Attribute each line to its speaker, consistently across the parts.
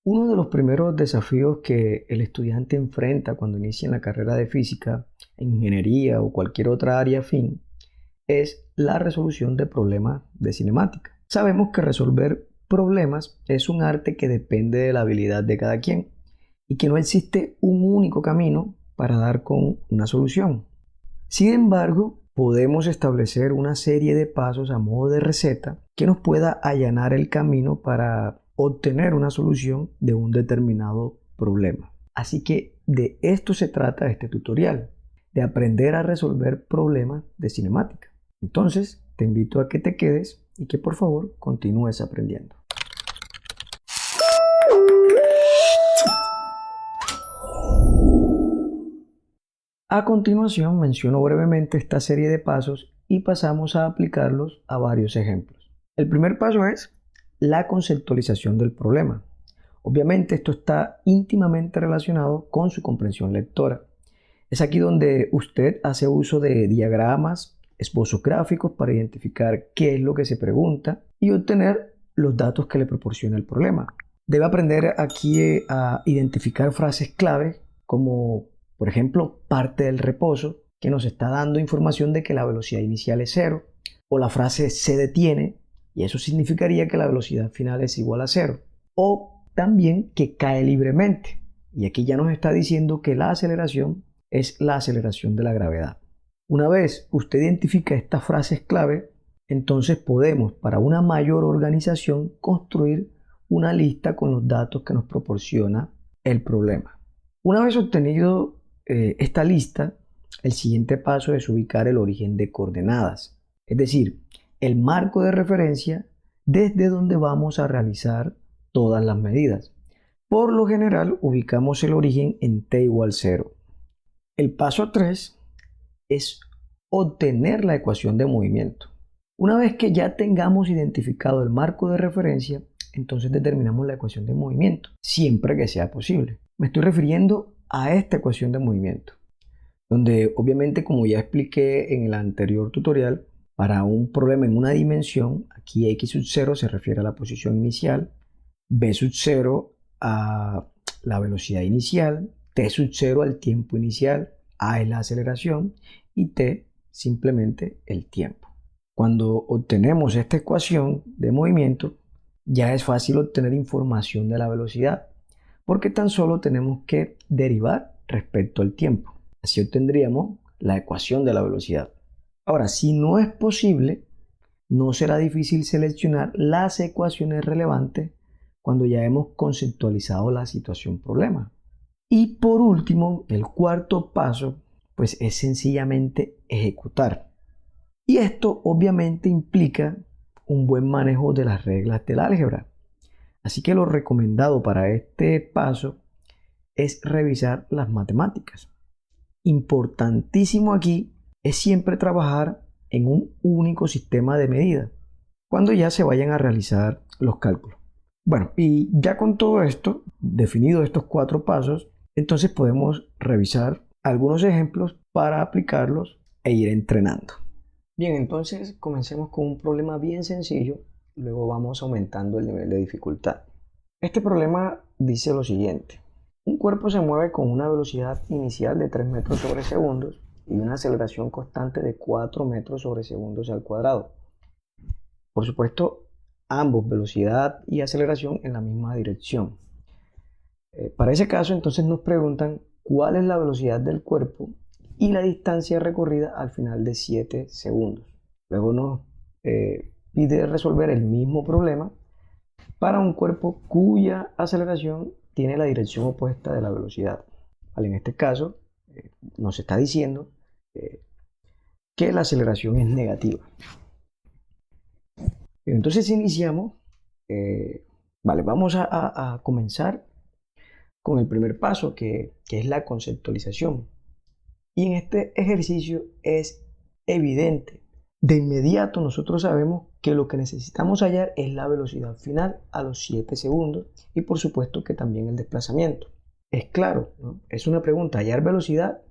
Speaker 1: Uno de los primeros desafíos que el estudiante enfrenta cuando inicia en la carrera de física, en ingeniería o cualquier otra área afín es la resolución de problemas de cinemática. Sabemos que resolver problemas es un arte que depende de la habilidad de cada quien y que no existe un único camino para dar con una solución. Sin embargo, podemos establecer una serie de pasos a modo de receta que nos pueda allanar el camino para obtener una solución de un determinado problema. Así que de esto se trata este tutorial, de aprender a resolver problemas de cinemática. Entonces, te invito a que te quedes y que por favor continúes aprendiendo. A continuación menciono brevemente esta serie de pasos y pasamos a aplicarlos a varios ejemplos. El primer paso es la conceptualización del problema. Obviamente esto está íntimamente relacionado con su comprensión lectora. Es aquí donde usted hace uso de diagramas, esbozos gráficos para identificar qué es lo que se pregunta y obtener los datos que le proporciona el problema. Debe aprender aquí a identificar frases clave como, por ejemplo, parte del reposo, que nos está dando información de que la velocidad inicial es 0, o la frase se detiene, y eso significaría que la velocidad final es igual a 0, o también que cae libremente, y aquí ya nos está diciendo que la aceleración es la aceleración de la gravedad. Una vez usted identifica estas frases clave, entonces podemos, para una mayor organización, construir una lista con los datos que nos proporciona el problema. Una vez obtenido esta lista, el siguiente paso es ubicar el origen de coordenadas, es decir, el marco de referencia desde donde vamos a realizar todas las medidas. Por lo general, ubicamos el origen en t igual 0. El paso 3 es obtener la ecuación de movimiento. Una vez que ya tengamos identificado el marco de referencia, entonces determinamos la ecuación de movimiento, siempre que sea posible. Me estoy refiriendo a esta ecuación de movimiento, donde obviamente, como ya expliqué en el anterior tutorial, para un problema en una dimensión, aquí x sub 0 se refiere a la posición inicial, b sub 0 a la velocidad inicial, t sub 0 al tiempo inicial, a es la aceleración y t simplemente el tiempo. Cuando obtenemos esta ecuación de movimiento, ya es fácil obtener información de la velocidad, porque tan solo tenemos que derivar respecto al tiempo. Así obtendríamos la ecuación de la velocidad. Ahora, si no es posible, no será difícil seleccionar las ecuaciones relevantes cuando ya hemos conceptualizado la situación problema. Y por último, el cuarto paso, pues es sencillamente ejecutar. Y esto obviamente implica un buen manejo de las reglas del álgebra. Así que lo recomendado para este paso es revisar las matemáticas. Importantísimo aquí es siempre trabajar en un único sistema de medida cuando ya se vayan a realizar los cálculos. Bueno, y ya con todo esto, definido estos 4 pasos, entonces podemos revisar algunos ejemplos para aplicarlos e ir entrenando. Bien, entonces comencemos con un problema bien sencillo, luego vamos aumentando el nivel de dificultad. Este problema dice lo siguiente: un cuerpo se mueve con una velocidad inicial de 3 metros sobre segundos y una aceleración constante de 4 metros sobre segundos al cuadrado. Por supuesto, ambos, velocidad y aceleración, en la misma dirección. Para ese caso, entonces nos preguntan cuál es la velocidad del cuerpo y la distancia recorrida al final de 7 segundos. Luego nos pide resolver el mismo problema para un cuerpo cuya aceleración tiene la dirección opuesta de la velocidad. Vale, en este caso nos está diciendo que la aceleración es negativa. Entonces iniciamos. Vale, vamos a comenzar con el primer paso, que es la conceptualización. Y en este ejercicio es evidente. De inmediato nosotros sabemos que lo que necesitamos hallar es la velocidad final a los 7 segundos y por supuesto que también el desplazamiento. Es claro, ¿no? Es una pregunta, hallar velocidad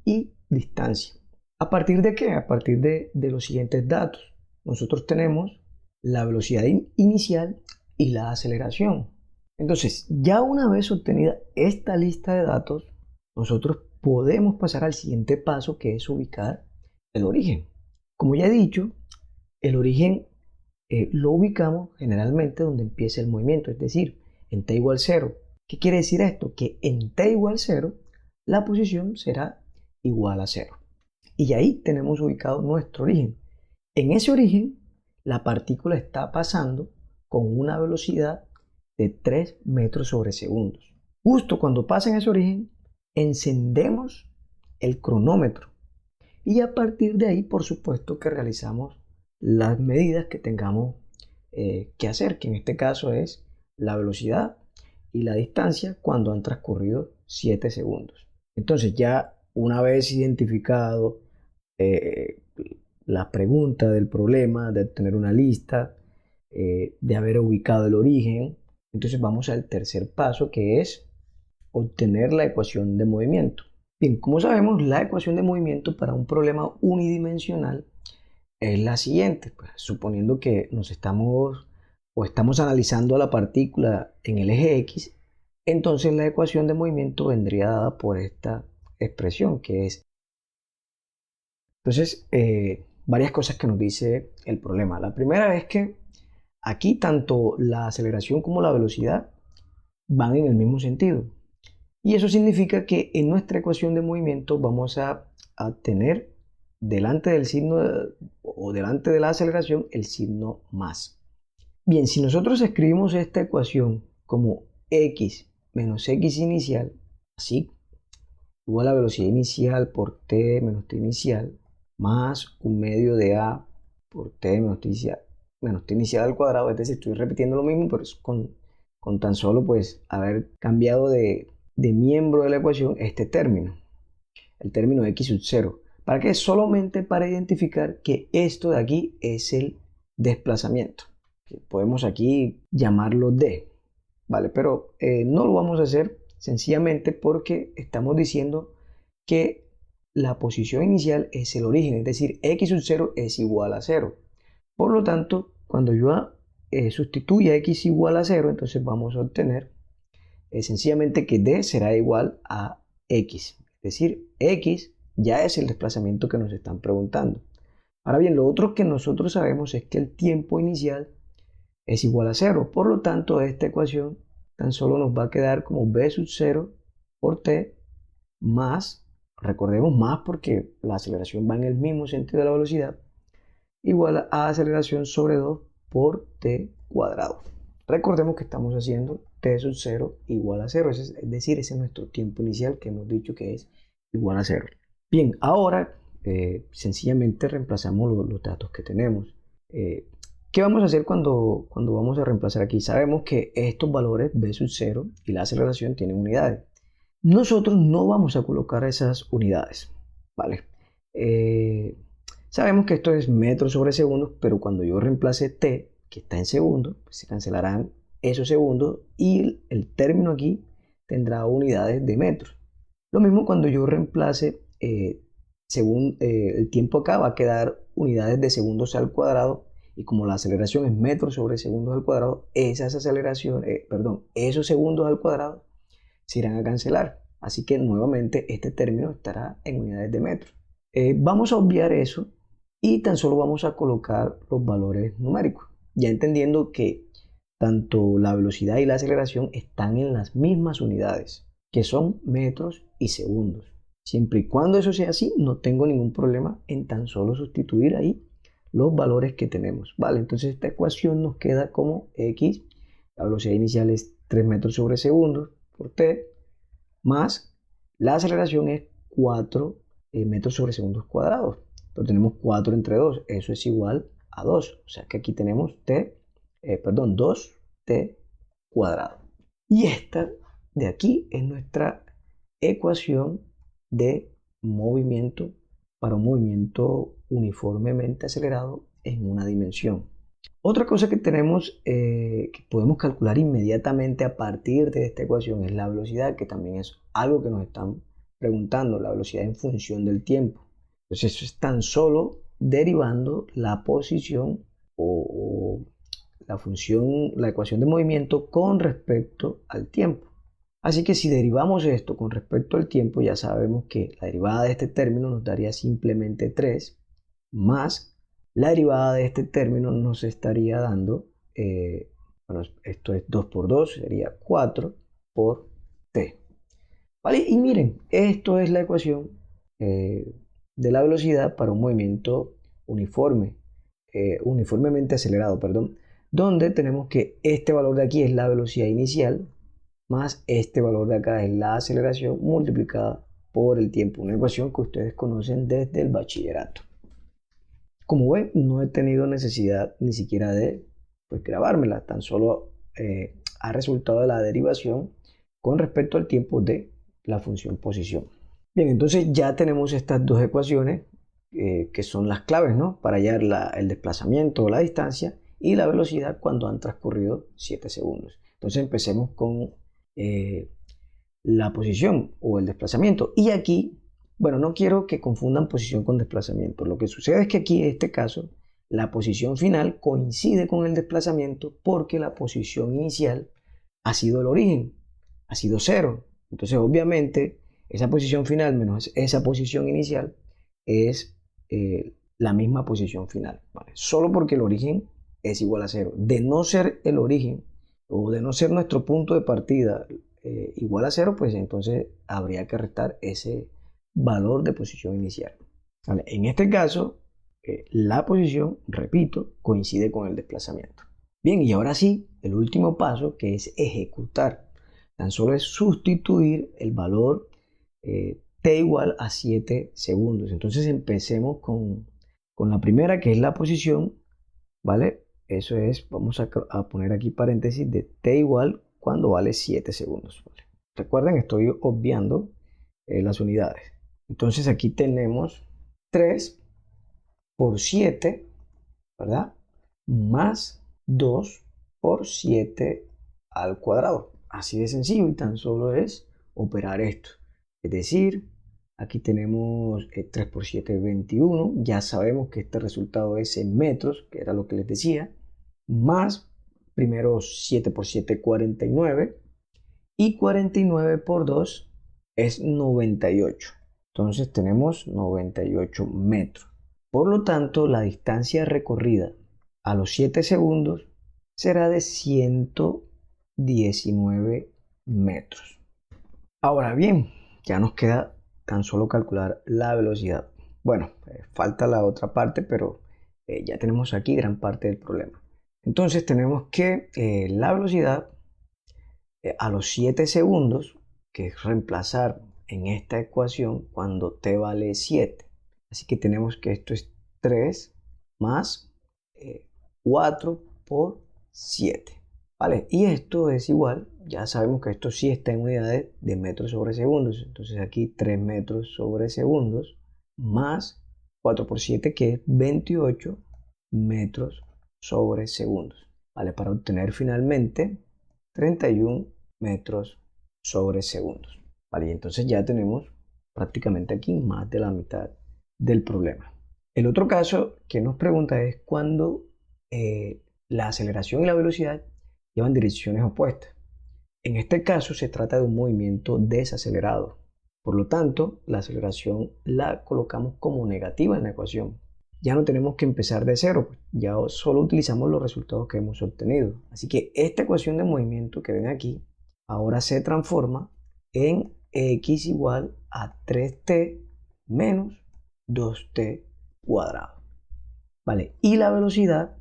Speaker 1: y distancia. ¿A partir de qué? A partir de los siguientes datos. Nosotros tenemos la velocidad inicial y la aceleración. Entonces, ya una vez obtenida esta lista de datos, nosotros podemos pasar al siguiente paso, que es ubicar el origen. Como ya he dicho, el origen lo ubicamos generalmente donde empieza el movimiento, es decir, en t igual 0. ¿Qué quiere decir esto? Que en t igual 0, la posición será igual a 0. Y ahí tenemos ubicado nuestro origen. En ese origen, la partícula está pasando con una velocidad de 3 metros sobre segundos. Justo cuando pasa en ese origen, encendemos el cronómetro. Y a partir de ahí, por supuesto, que realizamos las medidas que tengamos que hacer, que en este caso es la velocidad y la distancia cuando han transcurrido 7 segundos. Entonces, ya una vez identificado eh, la pregunta del problema, de tener una lista, de haber ubicado el origen, entonces vamos al tercer paso, que es obtener la ecuación de movimiento. Bien, como sabemos, la ecuación de movimiento para un problema unidimensional es la siguiente. Pues, suponiendo que estamos analizando a la partícula en el eje X, entonces la ecuación de movimiento vendría dada por esta expresión, que es... Entonces, varias cosas que nos dice el problema. La primera es que aquí tanto la aceleración como la velocidad van en el mismo sentido. Y eso significa que en nuestra ecuación de movimiento vamos a tener delante del signo o delante de la aceleración el signo más. Bien, si nosotros escribimos esta ecuación como x menos x inicial, así, igual a velocidad inicial por t menos t inicial, más un medio de a por t menos t inicial al cuadrado, es decir, estoy repitiendo lo mismo, pero es con tan solo pues haber cambiado de miembro de la ecuación este término, el término x sub 0. ¿Para qué? Solamente para identificar que esto de aquí es el desplazamiento, que podemos aquí llamarlo d, ¿vale? Pero no lo vamos a hacer sencillamente porque estamos diciendo que la posición inicial es el origen, es decir, x sub 0 es igual a 0. Por lo tanto, cuando yo sustituya x igual a 0, entonces vamos a obtener sencillamente que d será igual a x. Es decir, x ya es el desplazamiento que nos están preguntando. Ahora bien, lo otro que nosotros sabemos es que el tiempo inicial es igual a 0. Por lo tanto, esta ecuación tan solo nos va a quedar como b sub 0 por t más, recordemos más porque la aceleración va en el mismo sentido de la velocidad, igual a aceleración sobre 2 por t cuadrado. Recordemos que estamos haciendo t sub 0 igual a 0, es decir, ese es nuestro tiempo inicial que hemos dicho que es igual a 0. Bien, ahora sencillamente reemplazamos los datos que tenemos. ¿Qué vamos a hacer cuando vamos a reemplazar aquí? Sabemos que estos valores b sub 0 y la aceleración tienen unidades. Nosotros no vamos a colocar esas unidades, ¿vale? Sabemos que esto es metros sobre segundos, pero cuando yo reemplace t, que está en segundos, pues se cancelarán esos segundos y el término aquí tendrá unidades de metros. Lo mismo cuando yo reemplace, según el tiempo acá, va a quedar unidades de segundos al cuadrado, y como la aceleración es metros sobre segundos al cuadrado, esos segundos al cuadrado se irán a cancelar. Así que nuevamente este término estará en unidades de metros. Vamos a obviar eso y tan solo vamos a colocar los valores numéricos, ya entendiendo que tanto la velocidad y la aceleración están en las mismas unidades, que son metros y segundos. Siempre y cuando eso sea así, no tengo ningún problema en tan solo sustituir ahí los valores que tenemos. Vale, entonces esta ecuación nos queda como x, la velocidad inicial es 3 metros sobre segundos por t, más la aceleración es 4 metros sobre segundos cuadrados. Pero tenemos 4 entre 2, eso es igual a 2. O sea que aquí tenemos 2t cuadrado. Y esta de aquí es nuestra ecuación de movimiento para un movimiento uniformemente acelerado en una dimensión. Otra cosa que tenemos, que podemos calcular inmediatamente a partir de esta ecuación, es la velocidad, que también es algo que nos están preguntando, la velocidad en función del tiempo. Entonces eso es tan solo derivando la posición o la ecuación de movimiento con respecto al tiempo. Así que si derivamos esto con respecto al tiempo, ya sabemos que la derivada de este término nos daría simplemente 3, más la derivada de este término nos estaría dando, bueno, esto es 2 por 2, sería 4 por t. ¿Vale? Y miren, esto es la ecuación de la velocidad para un movimiento uniformemente acelerado, perdón, donde tenemos que este valor de aquí es la velocidad inicial, más este valor de acá es la aceleración multiplicada por el tiempo. Una ecuación que ustedes conocen desde el bachillerato. Como ven, no he tenido necesidad ni siquiera de grabármela, tan solo ha resultado de la derivación con respecto al tiempo de la función posición. Bien, entonces ya tenemos estas dos ecuaciones que son las claves, ¿no? Para hallar el desplazamiento o la distancia y la velocidad cuando han transcurrido 7 segundos. Entonces empecemos con la posición o el desplazamiento. Y aquí, bueno, no quiero que confundan posición con desplazamiento. Lo que sucede es que aquí, en este caso, la posición final coincide con el desplazamiento porque la posición inicial ha sido el origen, ha sido 0. Entonces, obviamente, esa posición final menos esa posición inicial es la misma posición final, ¿vale? Solo porque el origen es igual a 0. De no ser el origen o de no ser nuestro punto de partida igual a 0, pues entonces habría que restar ese valor de posición inicial. ¿Vale? En este caso, la posición, repito, coincide con el desplazamiento. Bien, y ahora sí, el último paso, que es ejecutar. Tan solo es sustituir el valor t igual a 7 segundos. Entonces empecemos con la primera, que es la posición, ¿vale? Eso es, vamos a poner aquí paréntesis de t igual cuando vale 7 segundos. ¿Vale? Recuerden, estoy obviando las unidades. Entonces aquí tenemos 3 por 7, ¿verdad? Más 2 por 7 al cuadrado. Así de sencillo, y tan solo es operar esto. Es decir, aquí tenemos 3 por 7, 21. Ya sabemos que este resultado es en metros, que era lo que les decía. Más, primero 7 por 7, 49. Y 49 por 2 es 98. Entonces tenemos 98 metros. Por lo tanto, la distancia recorrida a los 7 segundos será de 119 metros. Ahora bien, ya nos queda tan solo calcular la velocidad. Bueno, falta la otra parte, pero ya tenemos aquí gran parte del problema. Entonces tenemos que la velocidad a los 7 segundos, que es reemplazar en esta ecuación cuando t vale 7. Así que tenemos que esto es 3 más 4 por 7. ¿Vale? Y esto es igual, ya sabemos que esto sí está en unidades de metros sobre segundos. Entonces aquí 3 metros sobre segundos más 4 por 7, que es 28 metros sobre segundos. ¿Vale? Para obtener finalmente 31 metros sobre segundos. ¿Vale? Y entonces ya tenemos prácticamente aquí más de la mitad del problema. El otro caso que nos pregunta es cuando la aceleración y la velocidad llevan direcciones opuestas. En este caso se trata de un movimiento desacelerado. Por lo tanto, la aceleración la colocamos como negativa en la ecuación. Ya no tenemos que empezar de cero, pues ya solo utilizamos los resultados que hemos obtenido. Así que esta ecuación de movimiento que ven aquí ahora se transforma en x igual a 3t menos 2t cuadrado. ¿Vale? Y la velocidad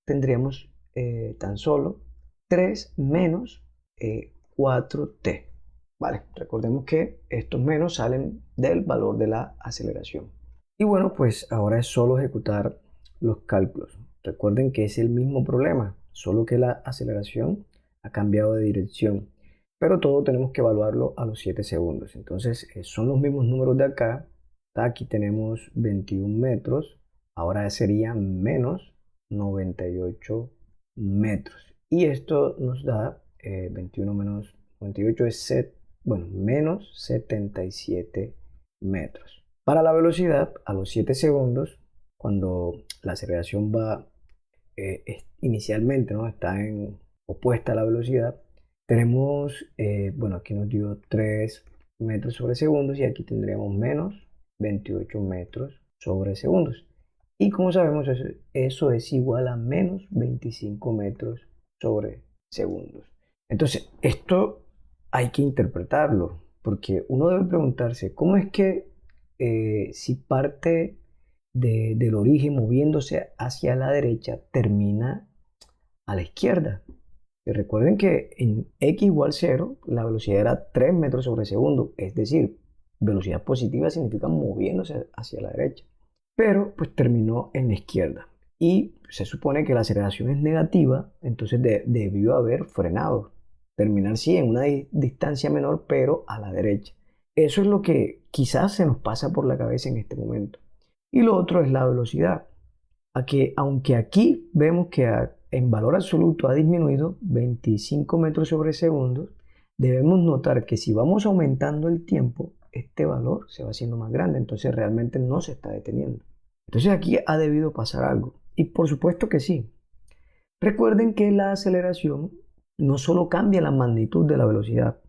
Speaker 1: tendríamos tan solo 3 menos 4t. ¿Vale? Recordemos que estos menos salen del valor de la aceleración. Y bueno, pues ahora es solo ejecutar los cálculos. Recuerden que es el mismo problema, solo que la aceleración ha cambiado de dirección. Pero todo tenemos que evaluarlo a los 7 segundos. Entonces son los mismos números de acá. Aquí tenemos 21 metros. Ahora sería menos 98 metros. Y esto nos da 21 menos 98 es menos 77 metros. Para la velocidad, a los 7 segundos, cuando la aceleración va inicialmente, ¿no? Está en opuesta a la velocidad. Tenemos, bueno, aquí nos dio 3 metros sobre segundos y aquí tendríamos menos 28 metros sobre segundos. Y como sabemos, eso es igual a menos 25 metros sobre segundos. Entonces, esto hay que interpretarlo, porque uno debe preguntarse, ¿cómo es que si parte del origen moviéndose hacia la derecha termina a la izquierda? Y recuerden que en x igual 0, la velocidad era 3 metros sobre segundo, es decir, velocidad positiva significa moviéndose hacia la derecha, pero pues terminó en la izquierda. Y se supone que la aceleración es negativa, entonces debió haber frenado. Terminar sí en una distancia menor, pero a la derecha. Eso es lo que quizás se nos pasa por la cabeza en este momento. Y lo otro es la velocidad. Aunque aquí vemos que en valor absoluto ha disminuido 25 metros sobre segundo, debemos notar que si vamos aumentando el tiempo, este valor se va haciendo más grande, entonces realmente no se está deteniendo. Entonces aquí ha debido pasar algo. Y por supuesto que sí. Recuerden que la aceleración no solo cambia la magnitud de la velocidad,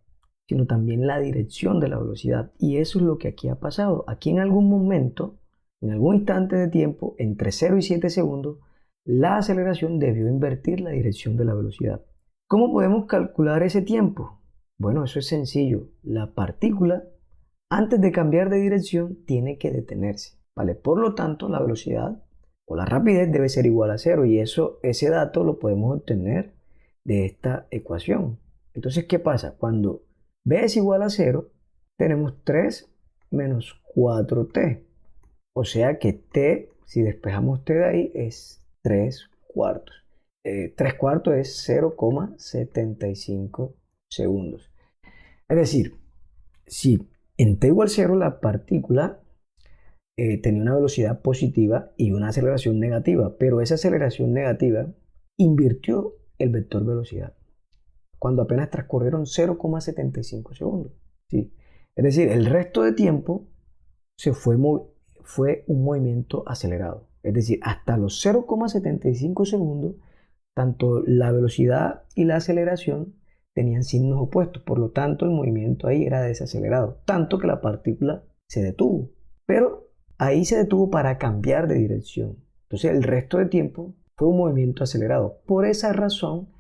Speaker 1: sino también la dirección de la velocidad. Y eso es lo que aquí ha pasado. Aquí en algún momento, en algún instante de tiempo, entre 0 y 7 segundos, la aceleración debió invertir la dirección de la velocidad. ¿Cómo podemos calcular ese tiempo? Bueno, eso es sencillo. La partícula, antes de cambiar de dirección, tiene que detenerse, ¿vale? Por lo tanto, la velocidad o la rapidez debe ser igual a 0 y ese dato lo podemos obtener de esta ecuación. Entonces, ¿qué pasa? Cuando b es igual a 0, tenemos 3 menos 4t. O sea que t, si despejamos t de ahí, es 3 cuartos. 3 cuartos es 0,75 segundos. Es decir, si en t igual 0 la partícula tenía una velocidad positiva y una aceleración negativa, pero esa aceleración negativa invirtió el vector velocidad cuando apenas transcurrieron 0,75 segundos. ¿Sí? Es decir, el resto de tiempo fue un movimiento acelerado. Es decir, hasta los 0,75 segundos, tanto la velocidad y la aceleración tenían signos opuestos. Por lo tanto, el movimiento ahí era desacelerado, tanto que la partícula se detuvo. Pero ahí se detuvo para cambiar de dirección. Entonces, el resto de tiempo fue un movimiento acelerado. Por esa razón,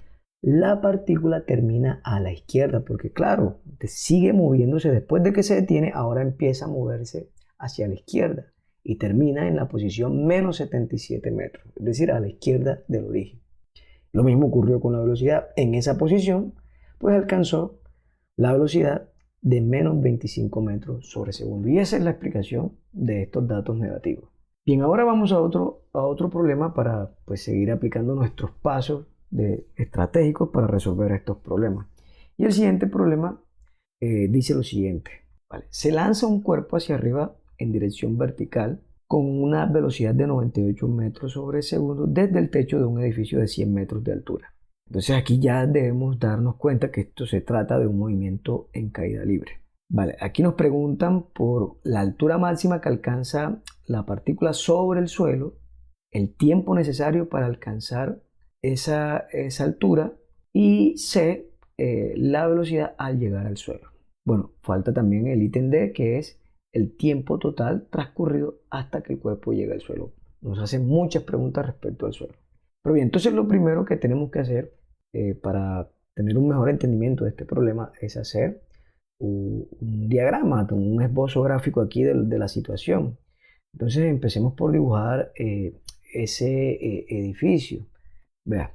Speaker 1: la partícula termina a la izquierda, porque claro, sigue moviéndose después de que se detiene, ahora empieza a moverse hacia la izquierda y termina en la posición menos 77 metros, es decir, a la izquierda del origen. Lo mismo ocurrió con la velocidad. En esa posición, pues alcanzó la velocidad de menos 25 metros sobre segundo. Y esa es la explicación de estos datos negativos. Bien, ahora vamos a otro problema para pues, seguir aplicando nuestros pasos estratégicos para resolver estos problemas. Y el siguiente problema dice lo siguiente. ¿Vale? Se lanza un cuerpo hacia arriba en dirección vertical con una velocidad de 98 metros sobre segundo desde el techo de un edificio de 100 metros de altura. Entonces aquí ya debemos darnos cuenta que esto se trata de un movimiento en caída libre. Vale, aquí nos preguntan por la altura máxima que alcanza la partícula sobre el suelo, el tiempo necesario para alcanzar esa altura y C, la velocidad al llegar al suelo. Bueno, falta también el ítem D, que es el tiempo total transcurrido hasta que el cuerpo llega al suelo. Nos hacen muchas preguntas respecto al suelo. Pero bien, entonces lo primero que tenemos que hacer para tener un mejor entendimiento de este problema es hacer un diagrama, un esbozo gráfico aquí de la situación. Entonces empecemos por dibujar ese edificio. Vea,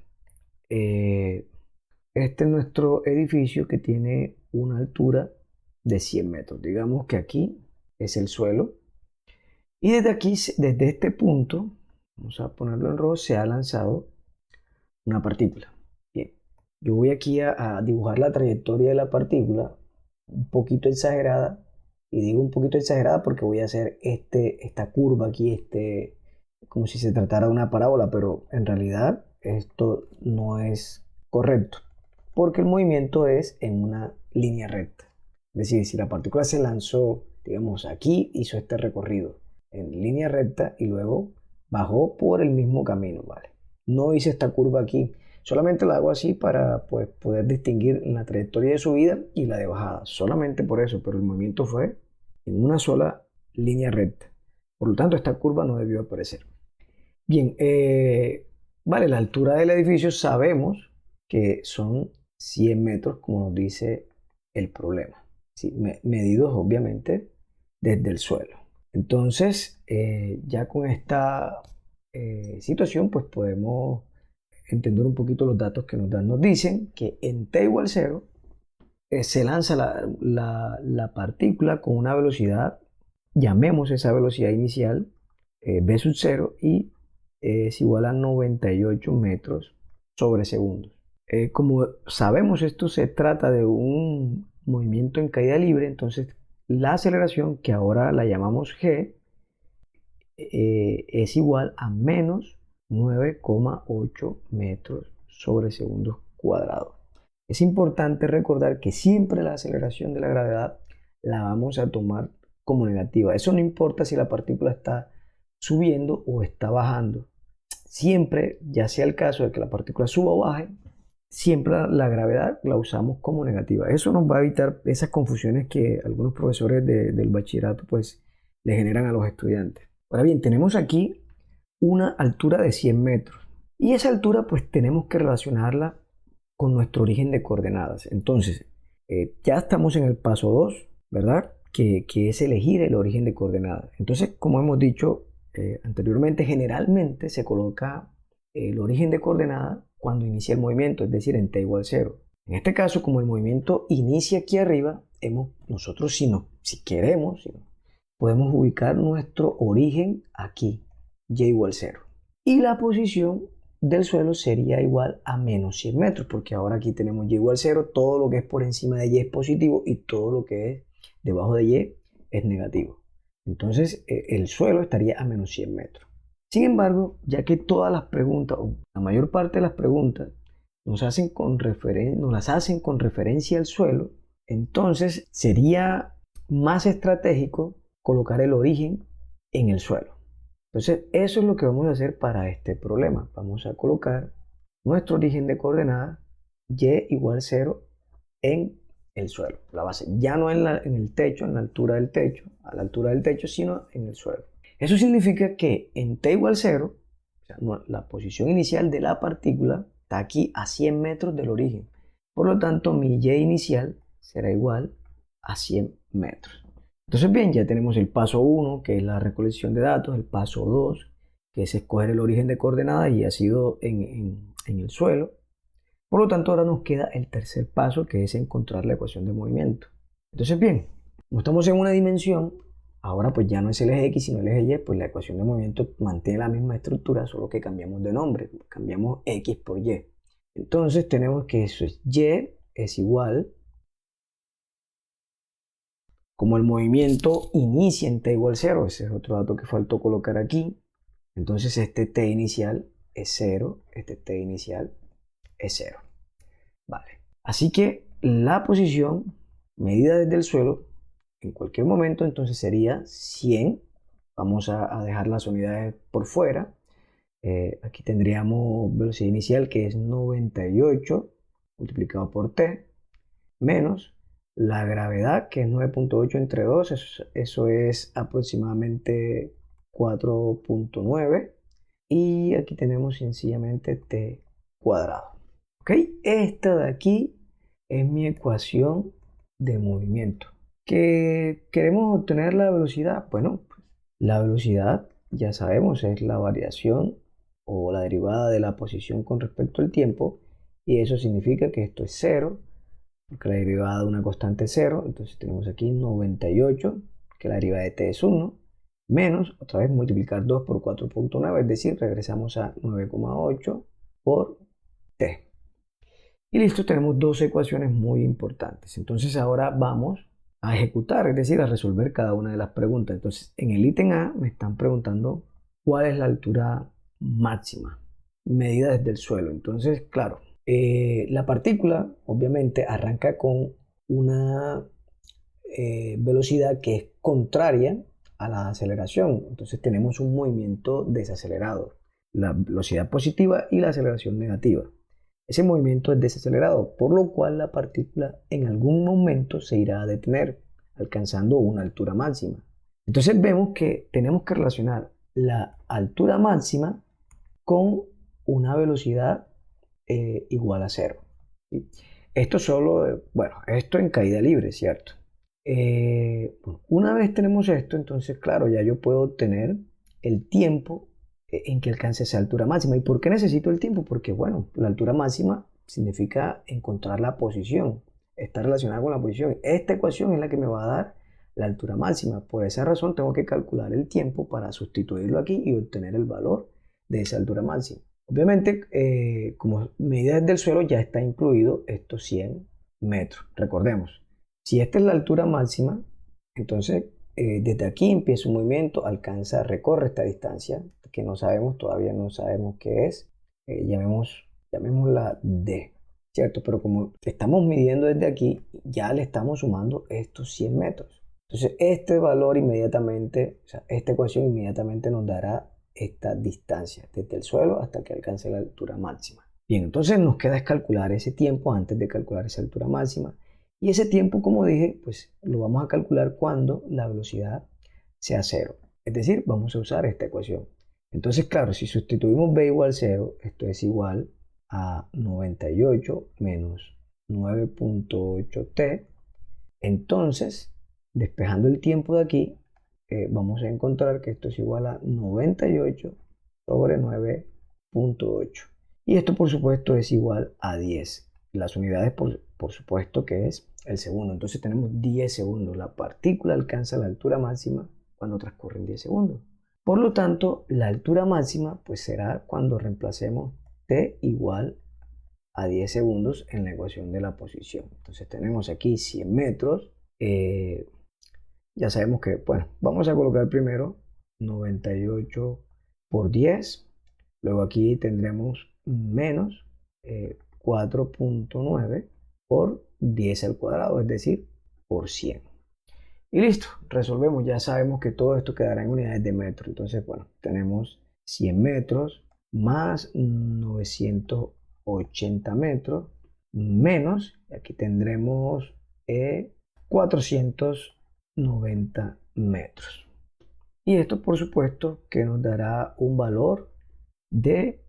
Speaker 1: este es nuestro edificio que tiene una altura de 100 metros. Digamos que aquí es el suelo. Y desde aquí, desde este punto, vamos a ponerlo en rojo, se ha lanzado una partícula. Bien, yo voy aquí a dibujar la trayectoria de la partícula, un poquito exagerada. Y digo un poquito exagerada porque voy a hacer esta curva aquí, como si se tratara de una parábola, pero en realidad esto no es correcto, porque el movimiento es en una línea recta. Es decir, si la partícula se lanzó, digamos, aquí, hizo este recorrido en línea recta y luego bajó por el mismo camino, ¿vale? No hice esta curva aquí. Solamente la hago así para pues, poder distinguir la trayectoria de subida y la de bajada. Solamente por eso, pero el movimiento fue en una sola línea recta. Por lo tanto, esta curva no debió aparecer. Bien, vale, la altura del edificio sabemos que son 100 metros, como nos dice el problema. ¿Sí? Medidos, obviamente, desde el suelo. Entonces, ya con esta situación, pues podemos entender un poquito los datos que nos dan. Nos dicen que en t igual 0 se lanza la partícula con una velocidad, llamemos esa velocidad inicial v sub 0 y es igual a 98 metros sobre segundos. Como sabemos, esto se trata de un movimiento en caída libre, entonces la aceleración, que ahora la llamamos g, es igual a menos 9,8 metros sobre segundos cuadrados. Es importante recordar que siempre la aceleración de la gravedad la vamos a tomar como negativa. Eso no importa si la partícula está subiendo o está bajando. Siempre, ya sea el caso de que la partícula suba o baje, siempre la gravedad la usamos como negativa. Eso nos va a evitar esas confusiones que algunos profesores del bachillerato pues le generan a los estudiantes. Ahora bien, tenemos aquí una altura de 100 metros y esa altura pues tenemos que relacionarla con nuestro origen de coordenadas. Entonces, ya estamos en el paso 2, ¿verdad? Que es elegir el origen de coordenadas. Entonces, como hemos dicho anteriormente, generalmente se coloca el origen de coordenadas cuando inicia el movimiento, es decir, en t igual 0. En este caso, como el movimiento inicia aquí arriba, nosotros si queremos, podemos ubicar nuestro origen aquí, y igual 0. Y la posición del suelo sería igual a menos 100 metros, porque ahora aquí tenemos y igual 0, todo lo que es por encima de y es positivo y todo lo que es debajo de y es negativo. Entonces el suelo estaría a menos 100 metros. Sin embargo, ya que todas las preguntas, o la mayor parte de las preguntas, nos las hacen con referencia al suelo, entonces sería más estratégico colocar el origen en el suelo. Entonces, eso es lo que vamos a hacer para este problema. Vamos a colocar nuestro origen de coordenadas y igual 0 en el suelo, la base. Ya no en el techo, en la altura del techo, a la altura del techo, sino en el suelo. Eso significa que en t igual 0, o sea, la posición inicial de la partícula está aquí a 100 metros del origen. Por lo tanto, mi y inicial será igual a 100 metros. Entonces, bien, ya tenemos el paso 1, que es la recolección de datos, el paso 2, que es escoger el origen de coordenadas y ha sido en el suelo. Por lo tanto, ahora nos queda el tercer paso, que es encontrar la ecuación de movimiento. Entonces, bien, como estamos en una dimensión, ahora pues ya no es el eje X, sino el eje Y, pues la ecuación de movimiento mantiene la misma estructura, solo que cambiamos de nombre, cambiamos X por Y. Entonces tenemos que eso es Y es igual, como el movimiento inicia en t igual 0, ese es otro dato que faltó colocar aquí, entonces este t inicial es 0, este t inicial es 0. Vale. Así que la posición medida desde el suelo en cualquier momento entonces sería 100. Vamos a dejar las unidades por fuera. Aquí tendríamos velocidad inicial que es 98 multiplicado por t menos la gravedad que es 9,8 entre 2, eso es aproximadamente 4,9 y aquí tenemos sencillamente t cuadrado. ¿Ok? Esta de aquí es mi ecuación de movimiento. ¿Que queremos obtener la velocidad? Bueno, pues, la velocidad ya sabemos es la variación o la derivada de la posición con respecto al tiempo y eso significa que esto es 0 porque la derivada de una constante es 0, entonces tenemos aquí 98, que la derivada de t es 1, menos, otra vez multiplicar 2 por 4,9, es decir, regresamos a 9,8 por t. Y listo, tenemos dos ecuaciones muy importantes. Entonces ahora vamos a ejecutar, es decir, a resolver cada una de las preguntas. Entonces, en el ítem A me están preguntando cuál es la altura máxima medida desde el suelo. Entonces, claro, la partícula obviamente arranca con una velocidad que es contraria a la aceleración. Entonces tenemos un movimiento desacelerado. la velocidad positiva y la aceleración negativa. Ese movimiento es desacelerado, por lo cual la partícula en algún momento se irá a detener, alcanzando una altura máxima. Entonces vemos que tenemos que relacionar la altura máxima con una velocidad igual a cero. ¿Sí? Esto solo, bueno, esto en caída libre, ¿cierto? Bueno, una vez tenemos esto, entonces, claro, ya yo puedo obtener el tiempo en que alcance esa altura máxima. ¿Y por qué necesito el tiempo? Porque, bueno, la altura máxima significa encontrar la posición, está relacionada con la posición. Esta ecuación es la que me va a dar la altura máxima. Por esa razón tengo que calcular el tiempo para sustituirlo aquí y obtener el valor de esa altura máxima. Obviamente, como medida desde el suelo ya está incluido estos 100 metros. Recordemos, si esta es la altura máxima, entonces desde aquí empieza un movimiento, recorre esta distancia que no sabemos, todavía no sabemos qué es, llamémosla D, ¿cierto? Pero como estamos midiendo desde aquí, ya le estamos sumando estos 100 metros. Entonces este valor inmediatamente, o sea, esta ecuación inmediatamente nos dará esta distancia desde el suelo hasta que alcance la altura máxima. Bien, entonces nos queda es calcular ese tiempo antes de calcular esa altura máxima. Y ese tiempo, como dije, pues lo vamos a calcular cuando la velocidad sea cero. Es decir, vamos a usar esta ecuación. Entonces, claro, si sustituimos b igual 0, esto es igual a 98 menos 9.8t. Entonces, despejando el tiempo de aquí, vamos a encontrar que esto es igual a 98 sobre 9.8. Y esto, por supuesto, es igual a 10. Las unidades, por supuesto, que es el segundo. Entonces tenemos 10 segundos. La partícula alcanza la altura máxima cuando transcurren 10 segundos. Por lo tanto, la altura máxima pues será cuando reemplacemos t igual a 10 segundos en la ecuación de la posición. Entonces tenemos aquí 100 metros. Ya sabemos que, bueno, vamos a colocar primero 98 por 10. Luego aquí tendremos menos 4.9 por 10 al cuadrado, es decir, por 100. Y listo, resolvemos. Ya sabemos que todo esto quedará en unidades de metro. Entonces, bueno, tenemos 100 metros más 980 metros menos, aquí tendremos 490 metros. Y esto, por supuesto, que nos dará un valor de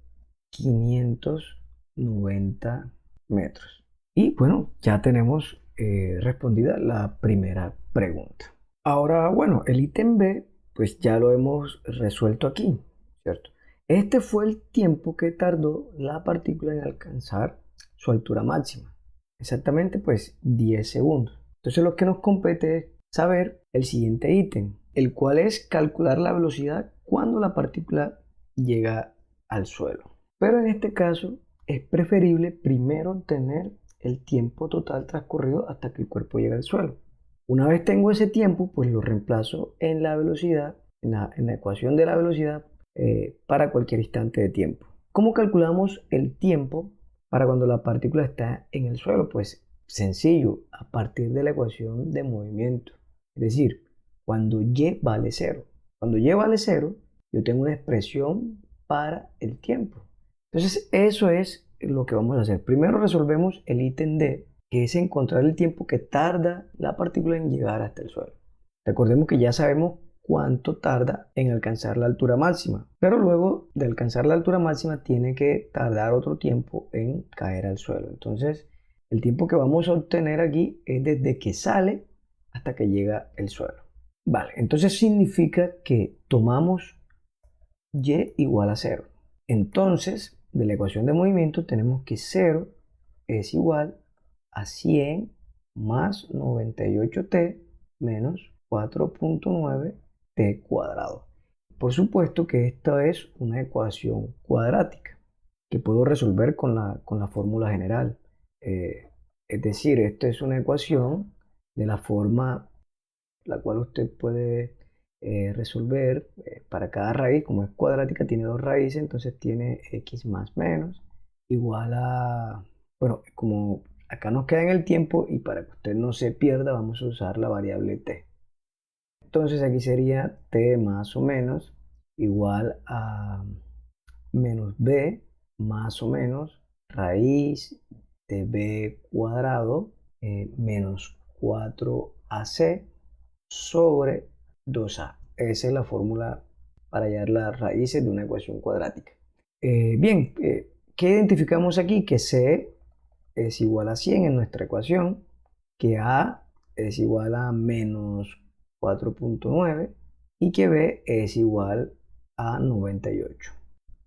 Speaker 1: 590 metros. Y bueno, ya tenemos respondida la primera pregunta. Ahora, bueno, el ítem B, pues ya lo hemos resuelto aquí, ¿cierto? Este fue el tiempo que tardó la partícula en alcanzar su altura máxima. Exactamente, pues 10 segundos. Entonces lo que nos compete es saber el siguiente ítem, el cual es calcular la velocidad cuando la partícula llega al suelo. Pero en este caso es preferible primero obtener el tiempo total transcurrido hasta que el cuerpo llega al suelo. Una vez tengo ese tiempo, pues lo reemplazo en la velocidad, en la ecuación de la velocidad para cualquier instante de tiempo. ¿Cómo calculamos el tiempo para cuando la partícula está en el suelo? Pues sencillo, a partir de la ecuación de movimiento. Es decir, cuando y vale 0. Cuando y vale 0, yo tengo una expresión para el tiempo. Entonces, eso es lo que vamos a hacer. Primero resolvemos el ítem D, que es encontrar el tiempo que tarda la partícula en llegar hasta el suelo. Recordemos que ya sabemos cuánto tarda en alcanzar la altura máxima, pero luego de alcanzar la altura máxima tiene que tardar otro tiempo en caer al suelo. Entonces, el tiempo que vamos a obtener aquí es desde que sale hasta que llega al suelo. Vale, entonces significa que tomamos y igual a 0. Entonces, de la ecuación de movimiento tenemos que 0 es igual a 100 más 98t menos 4.9t cuadrado. Por supuesto que esta es una ecuación cuadrática que puedo resolver con la fórmula general. Es decir, esta es una ecuación de la forma la cual usted puede resolver para cada raíz. Como es cuadrática, tiene dos raíces, entonces tiene x más menos igual a, bueno, como acá nos queda en el tiempo y para que usted no se pierda vamos a usar la variable t. Entonces aquí sería t más o menos igual a menos b más o menos raíz de b cuadrado menos 4ac sobre 2a. Esa es la fórmula para hallar las raíces de una ecuación cuadrática. Bien, ¿qué identificamos aquí? Que c es igual a 100 en nuestra ecuación, que a es igual a menos 4.9 y que b es igual a 98.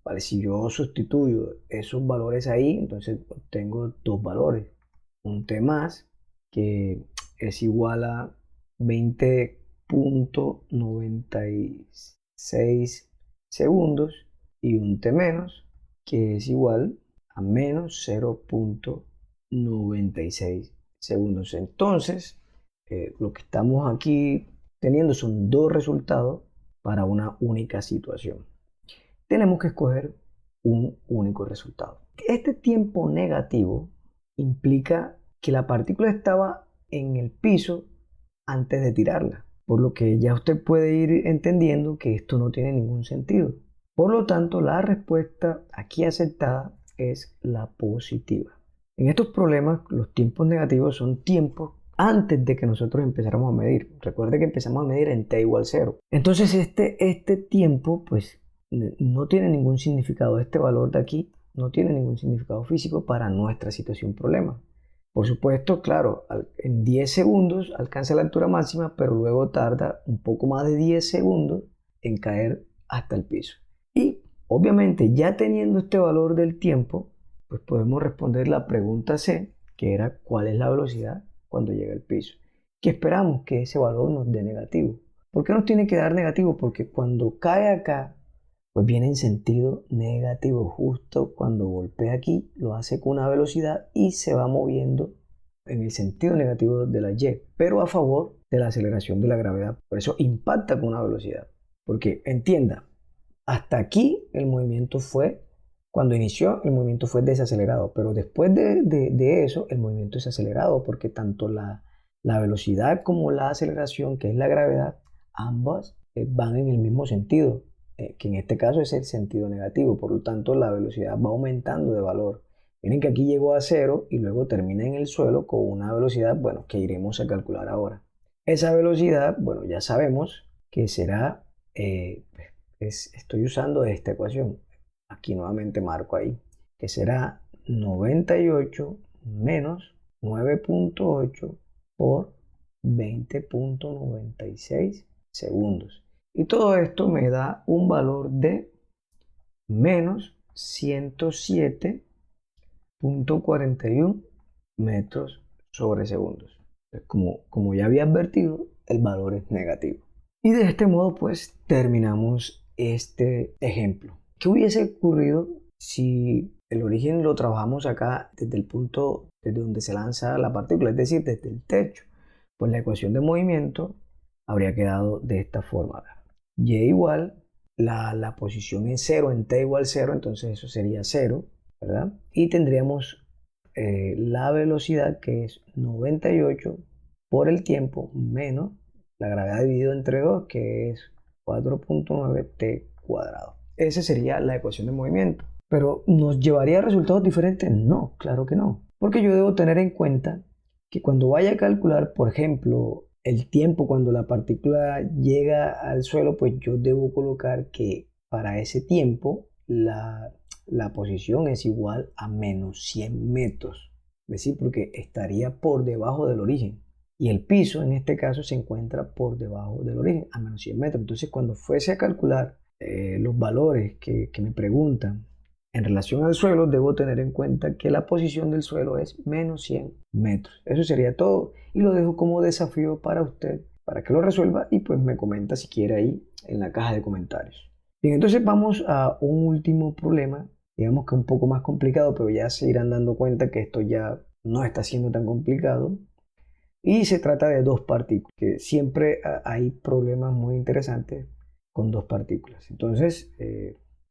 Speaker 1: Vale, si yo sustituyo esos valores ahí, entonces obtengo dos valores. Un t más, que es igual a 20.96 segundos, y un t menos, que es igual a menos 0.96 segundos. Entonces, lo que estamos aquí teniendo son dos resultados para una única situación. Tenemos que escoger un único resultado. Este tiempo negativo implica que la partícula estaba en el piso antes de tirarla, por lo que ya usted puede ir entendiendo que esto no tiene ningún sentido. Por lo tanto, la respuesta aquí aceptada es la positiva. En estos problemas, los tiempos negativos son tiempos antes de que nosotros empezáramos a medir. Recuerde que empezamos a medir en t igual 0. Entonces este tiempo pues no tiene ningún significado. Este valor de aquí no tiene ningún significado físico para nuestra situación problema. Por supuesto, claro, en 10 segundos alcanza la altura máxima, pero luego tarda un poco más de 10 segundos en caer hasta el piso. Y obviamente ya teniendo este valor del tiempo, pues podemos responder la pregunta C, que era ¿cuál es la velocidad cuando llega al piso? Que esperamos que ese valor nos dé negativo. ¿Por qué nos tiene que dar negativo? Porque cuando cae acá, pues viene en sentido negativo. Justo cuando golpea aquí, lo hace con una velocidad y se va moviendo en el sentido negativo de la Y, pero a favor de la aceleración de la gravedad. Por eso impacta con una velocidad. Porque entienda, hasta aquí el movimiento fue, cuando inició, el movimiento fue desacelerado, pero después de eso, el movimiento es acelerado, porque tanto la velocidad como la aceleración, que es la gravedad, ambas van en el mismo sentido, que en este caso es el sentido negativo. Por lo tanto, la velocidad va aumentando de valor. Miren que aquí llegó a 0 y luego termina en el suelo con una velocidad, bueno, que iremos a calcular ahora. Esa velocidad, bueno, ya sabemos que será, estoy usando esta ecuación. Aquí nuevamente marco ahí, que será 98 menos 9.8 por 20.96 segundos. Y todo esto me da un valor de menos 107.41 metros sobre segundos. Como ya había advertido, el valor es negativo. Y de este modo pues terminamos este ejemplo. ¿Qué hubiese ocurrido si el origen lo trabajamos acá desde el punto desde donde se lanza la partícula, es decir, desde el techo? Pues la ecuación de movimiento habría quedado de esta forma. Y igual, la posición es 0 en t igual 0, entonces eso sería 0, ¿verdad? Y tendríamos la velocidad, que es 98 por el tiempo menos la gravedad dividido entre 2, que es 4.9 t cuadrado. Esa sería la ecuación de movimiento. ¿Pero nos llevaría a resultados diferentes? No, claro que no. Porque yo debo tener en cuenta que cuando vaya a calcular, por ejemplo, el tiempo cuando la partícula llega al suelo, pues yo debo colocar que para ese tiempo la posición es igual a menos 100 metros. Es decir, porque estaría por debajo del origen. Y el piso, en este caso, se encuentra por debajo del origen, a menos 100 metros. Entonces, cuando fuese a calcular los valores que me preguntan en relación al suelo, debo tener en cuenta que la posición del suelo es menos 100 metros. Eso sería todo. Y lo dejo como desafío para usted, para que lo resuelva y pues me comenta si quiere ahí en la caja de comentarios. Bien, entonces vamos a un último problema, digamos que un poco más complicado, pero ya se irán dando cuenta que esto ya no está siendo tan complicado. Y se trata de dos partículas, que siempre hay problemas muy interesantes con dos partículas. Entonces,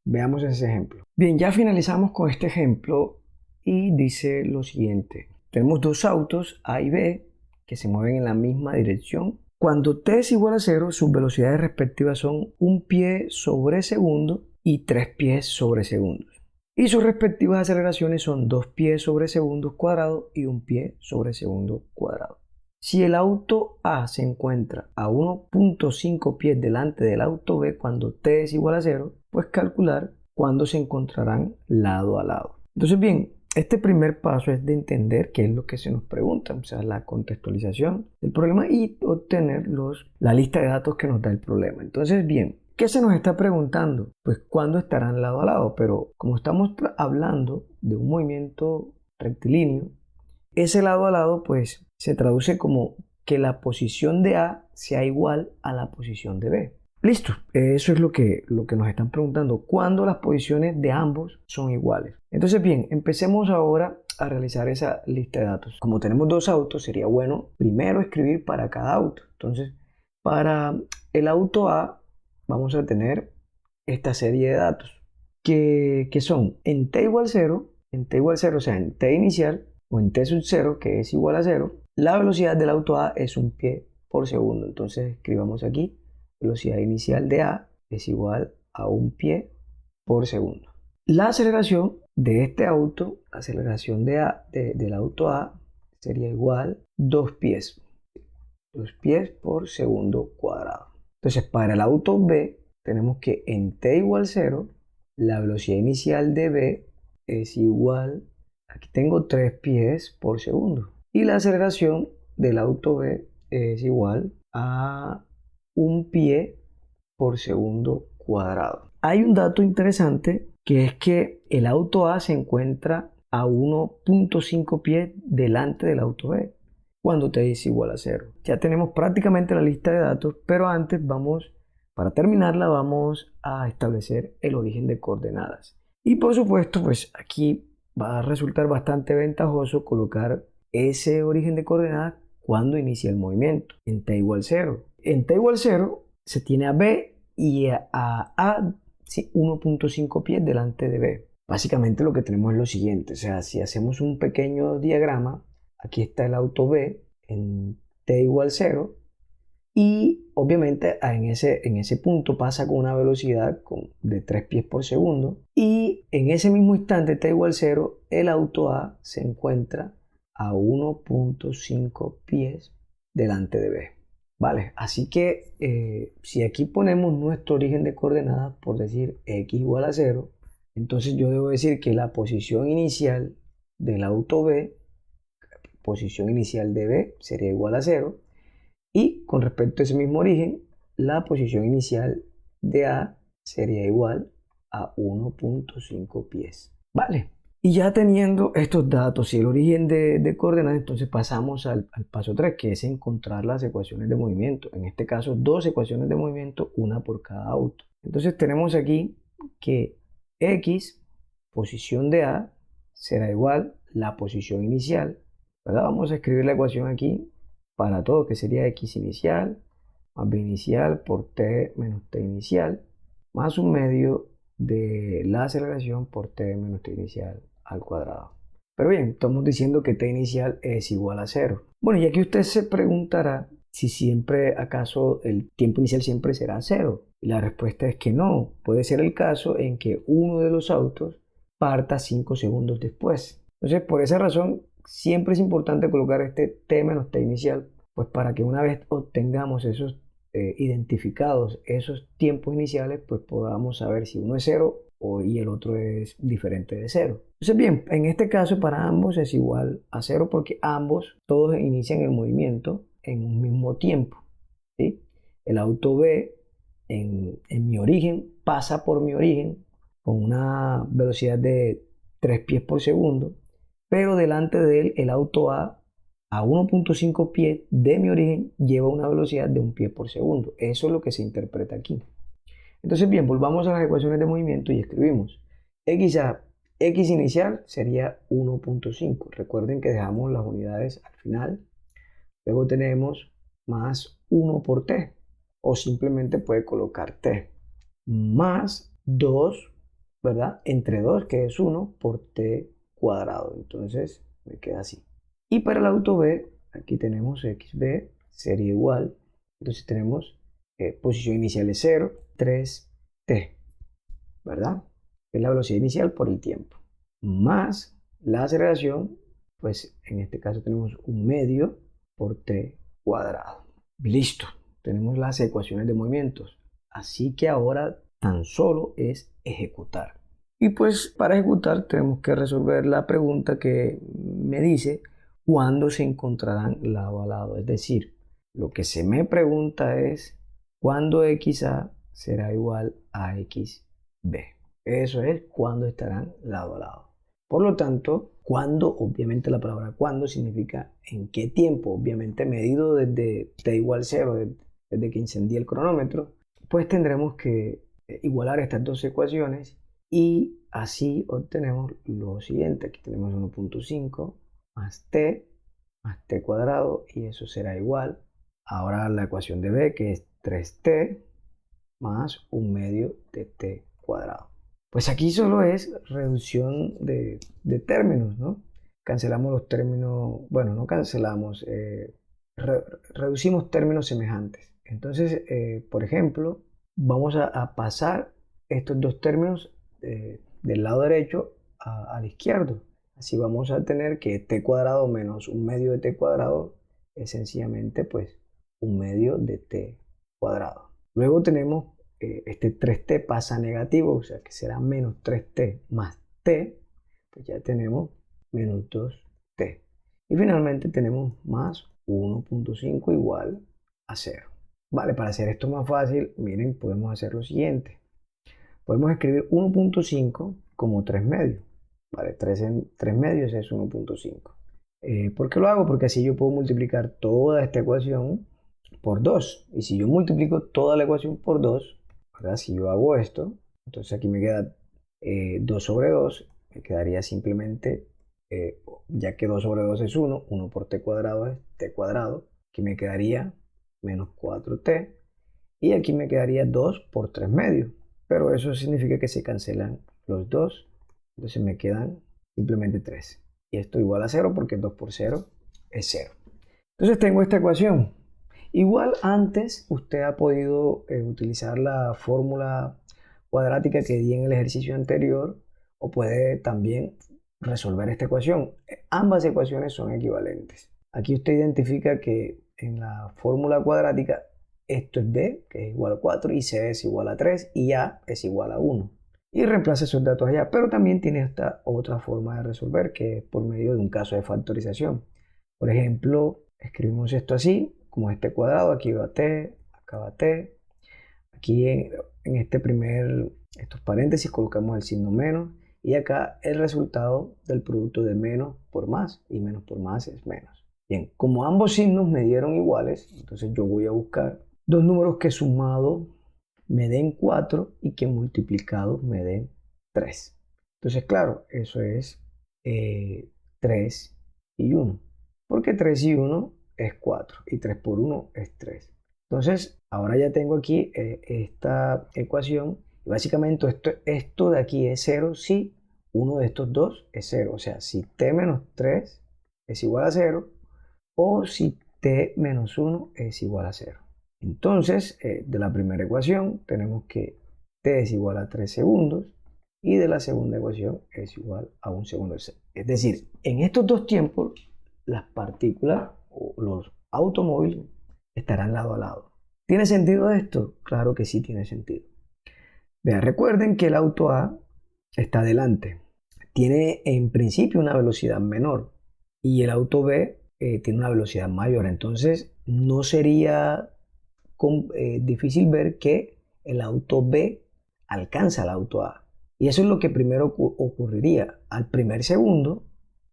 Speaker 1: veamos ese ejemplo. Bien, ya finalizamos con este ejemplo y dice lo siguiente. Tenemos dos autos, A y B, que se mueven en la misma dirección. Cuando t es igual a 0, sus velocidades respectivas son 1 pie sobre segundo y 3 pies sobre segundos. Y sus respectivas aceleraciones son 2 pies sobre segundos cuadrados y 1 pie sobre segundo cuadrado. Si el auto A se encuentra a 1.5 pies delante del auto B cuando t es igual a 0, pues calcular cuándo se encontrarán lado a lado. Entonces bien, este primer paso es de entender qué es lo que se nos pregunta, o sea, la contextualización del problema y obtener la lista de datos que nos da el problema. Entonces bien, ¿qué se nos está preguntando? Pues cuándo estarán lado a lado, pero como estamos hablando de un movimiento rectilíneo, ese lado a lado pues se traduce como que la posición de A sea igual a la posición de B. Listo, eso es lo que nos están preguntando, ¿cuándo las posiciones de ambos son iguales? Entonces bien, empecemos ahora a realizar esa lista de datos. Como tenemos dos autos, sería bueno primero escribir para cada auto. Entonces, para el auto A vamos a tener esta serie de datos que son en t igual 0, o sea, en t inicial, o en t sub 0, que es igual a 0, la velocidad del auto A es 1 pie por segundo. Entonces escribamos aquí, velocidad inicial de A es igual a 1 pie por segundo. La aceleración de este auto, la aceleración del auto A sería igual 2 pies. 2 pies por segundo cuadrado. Entonces para el auto B tenemos que en t igual 0, la velocidad inicial de B es igual, aquí tengo 3 pies por segundo. Y la aceleración del auto B es igual a 1 pie por segundo cuadrado. Hay un dato interesante que es que el auto A se encuentra a 1.5 pies delante del auto B cuando t es igual a 0. Ya tenemos prácticamente la lista de datos, pero antes para terminarla, vamos a establecer el origen de coordenadas. Y por supuesto, pues aquí va a resultar bastante ventajoso colocar ese origen de coordenadas cuando inicia el movimiento, en t igual 0. En t igual 0 se tiene a B y a 1.5 pies delante de B. Básicamente lo que tenemos es lo siguiente, o sea, si hacemos un pequeño diagrama, aquí está el auto B en t igual 0 y obviamente en ese punto pasa con una velocidad de 3 pies por segundo y en ese mismo instante t igual 0 el auto A se encuentra a 1.5 pies delante de B. Vale, así que si aquí ponemos nuestro origen de coordenadas, por decir x igual a 0, entonces yo debo decir que la posición inicial del auto B, posición inicial de B sería igual a 0, y con respecto a ese mismo origen, la posición inicial de A sería igual a 1.5 pies. Vale, y ya teniendo estos datos y el origen de coordenadas, entonces pasamos al paso 3, que es encontrar las ecuaciones de movimiento. En este caso, dos ecuaciones de movimiento, una por cada auto. Entonces tenemos aquí que X, posición de A, será igual la posición inicial, ¿verdad? Vamos a escribir la ecuación aquí para todo, que sería X inicial más B inicial por T menos T inicial, más un medio de la aceleración por T menos T inicial al cuadrado. Pero bien, estamos diciendo que T inicial es igual a 0. Bueno, y aquí usted se preguntará si siempre, acaso el tiempo inicial siempre será 0. Y la respuesta es que no. Puede ser el caso en que uno de los autos parta 5 segundos después. Entonces, por esa razón, siempre es importante colocar este t menos t inicial, pues para que una vez obtengamos esos identificados esos tiempos iniciales, pues podamos saber si uno es 0 y el otro es diferente de 0. Entonces, bien, en este caso para ambos es igual a 0 porque ambos, todos inician el movimiento en un mismo tiempo, ¿sí? El auto B en mi origen pasa por mi origen con una velocidad de 3 pies por segundo, pero delante de él el auto A 1.5 pies de mi origen lleva una velocidad de 1 pie por segundo. Eso es lo que se interpreta aquí. Entonces bien, volvamos a las ecuaciones de movimiento y escribimos x inicial sería 1.5. Recuerden que dejamos las unidades al final. Luego tenemos más 1 por t, o simplemente puede colocar t, más 2, ¿verdad? Entre 2, que es 1, por t cuadrado. Entonces me queda así. Y para el auto B, aquí tenemos xb sería igual. Entonces tenemos posición inicial es 0, 3t, ¿verdad? Es la velocidad inicial por el tiempo. Más la aceleración, pues en este caso tenemos 1/2 por t cuadrado. Listo, tenemos las ecuaciones de movimientos. Así que ahora tan solo es ejecutar. Y pues para ejecutar tenemos que resolver la pregunta que me dice cuándo se encontrarán lado a lado. Es decir, lo que se me pregunta es cuándo XA será igual a XB. Eso es cuándo estarán lado a lado. Por lo tanto, cuándo, obviamente la palabra cuándo significa en qué tiempo, obviamente medido desde t igual 0, desde que encendí el cronómetro, pues tendremos que igualar estas dos ecuaciones y así obtenemos lo siguiente. Aquí tenemos 1.5 más t cuadrado y eso será igual. Ahora la ecuación de b, que es 3t más 1/2 de t cuadrado. Pues aquí solo es reducción de términos, ¿no? Cancelamos los términos, bueno, no cancelamos, reducimos términos semejantes. Entonces, por ejemplo, vamos a pasar estos dos términos del lado derecho al izquierdo. Así vamos a tener que t cuadrado menos 1/2 de t cuadrado es sencillamente pues 1/2 de t cuadrado. Luego tenemos este 3t pasa a negativo, o sea que será menos 3t más t, pues ya tenemos menos 2t. Y finalmente tenemos más 1.5 igual a 0. Vale, para hacer esto más fácil, miren, podemos hacer lo siguiente. Podemos escribir 1.5 como 3 medios. Vale, 3 medios es 1.5. ¿Por qué lo hago? Porque así yo puedo multiplicar toda esta ecuación por 2. Y si yo multiplico toda la ecuación por 2, ¿verdad? Si yo hago esto, entonces aquí me queda 2 sobre 2, me quedaría simplemente, ya que 2 sobre 2 es 1, 1 por t cuadrado es t cuadrado, aquí me quedaría menos 4t, y aquí me quedaría 2 por 3 medios, pero eso significa que se cancelan los 2, entonces me quedan simplemente 3. Y esto igual a 0 porque 2 por 0 es 0. Entonces tengo esta ecuación. Igual antes usted ha podido utilizar la fórmula cuadrática que di en el ejercicio anterior o puede también resolver esta ecuación. Ambas ecuaciones son equivalentes. Aquí usted identifica que en la fórmula cuadrática esto es b, que es igual a 4, y c es igual a 3 y a es igual a 1. Y reemplaza esos datos allá, pero también tiene esta otra forma de resolver que es por medio de un caso de factorización. Por ejemplo, escribimos esto así, como este cuadrado, aquí va t, acá va t. Aquí en estos paréntesis colocamos el signo menos y acá el resultado del producto de menos por más y menos por más es menos. Bien, como ambos signos me dieron iguales, entonces yo voy a buscar dos números que sumados me den 4 y que multiplicados me den 3. Entonces, claro, eso es 3 y 1. Porque 3 y 1 es 4 y 3 por 1 es 3. Entonces, ahora ya tengo aquí esta ecuación. Y básicamente esto de aquí es 0 si uno de estos dos es 0. O sea, si t menos 3 es igual a 0 o si t menos 1 es igual a 0. Entonces, de la primera ecuación tenemos que t es igual a 3 segundos y de la segunda ecuación es igual a 1 segundo. Es decir, en estos dos tiempos las partículas o los automóviles estarán lado a lado. ¿Tiene sentido esto? Claro que sí tiene sentido. Vean, recuerden que el auto A está adelante. Tiene en principio una velocidad menor y el auto B tiene una velocidad mayor. Entonces no sería difícil ver que el auto B alcanza al auto A. Y eso es lo que primero ocurriría. Al primer segundo,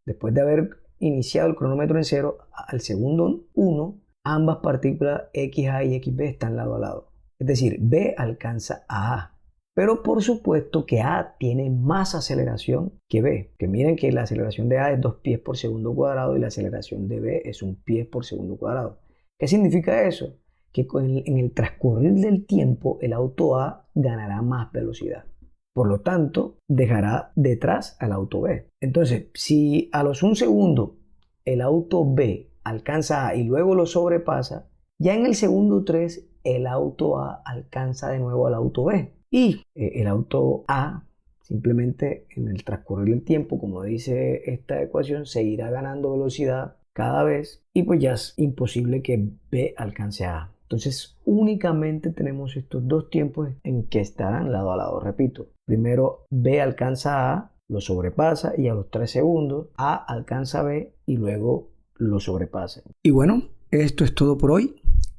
Speaker 1: después de haber iniciado el cronómetro en 0, al segundo 1, ambas partículas XA y XB están lado a lado. Es decir, B alcanza a A. Pero por supuesto que A tiene más aceleración que B. Que miren que la aceleración de A es 2 pies por segundo cuadrado y la aceleración de B es 1 pie por segundo cuadrado. ¿Qué significa eso? Que en el transcurrir del tiempo el auto A ganará más velocidad. Por lo tanto, dejará detrás al auto B. Entonces, si a los 1 segundo el auto B alcanza A y luego lo sobrepasa, ya en el segundo 3 el auto A alcanza de nuevo al auto B. Y el auto A simplemente en el transcurrir del tiempo, como dice esta ecuación, seguirá ganando velocidad cada vez y pues ya es imposible que B alcance a A. Entonces únicamente tenemos estos dos tiempos en que estarán lado a lado. Repito, primero B alcanza a A, lo sobrepasa y a los 3 segundos A alcanza a B y luego lo sobrepasa. Y bueno, esto es todo por hoy.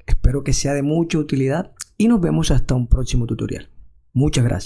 Speaker 1: Espero que sea de mucha utilidad y nos vemos hasta un próximo tutorial. Muchas gracias.